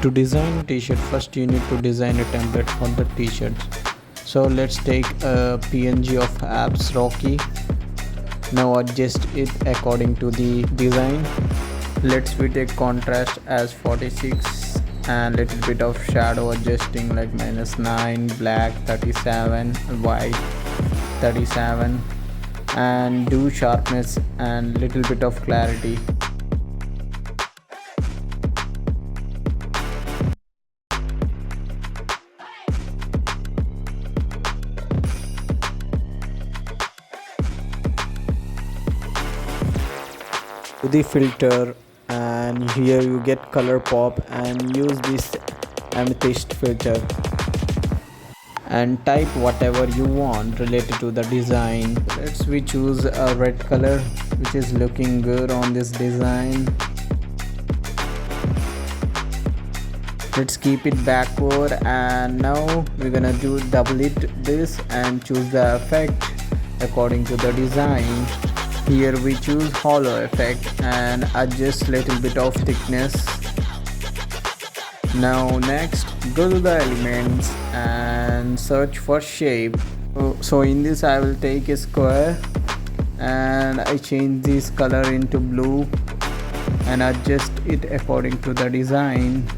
To design a t-shirt, first you need to design a template for the t-shirt. So let's take a png of apps Rocky. Now adjust it according to the design. Let's fit a contrast as 46 and little bit of shadow adjusting like -9, black 37, white 37, and do sharpness and little bit of clarity. To the filter, and here you get color pop and use this amethyst filter and type whatever you want related to the design. We choose a red color which is looking good on this design. Let's keep it backward, and now we're gonna do double it this and choose the effect according to the design. Here we choose hollow effect and adjust little bit of thickness. Now next, go to the elements and search for shape. So in this I will take a square and I change this color into blue and adjust it according to the design.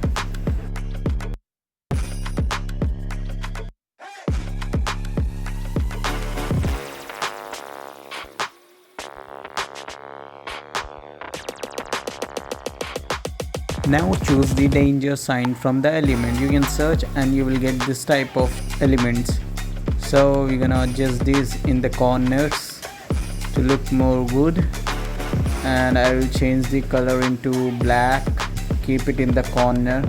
Now choose the danger sign from the element. You can search and you will get this type of elements. So we're gonna adjust these in the corners to look more good, and I will change the color into black, keep it in the corner.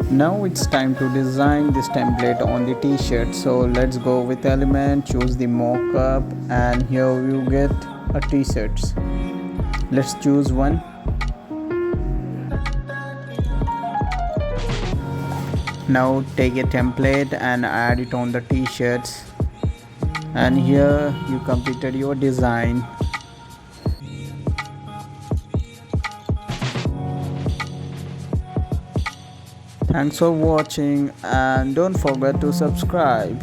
Now it's time to design this template on the t-shirt. So let's go with element, choose the mockup, and here you get a t-shirts. Let's choose one. Now take a template and add it on the t-shirts, and here you completed your design. Thanks for watching, and don't forget to subscribe.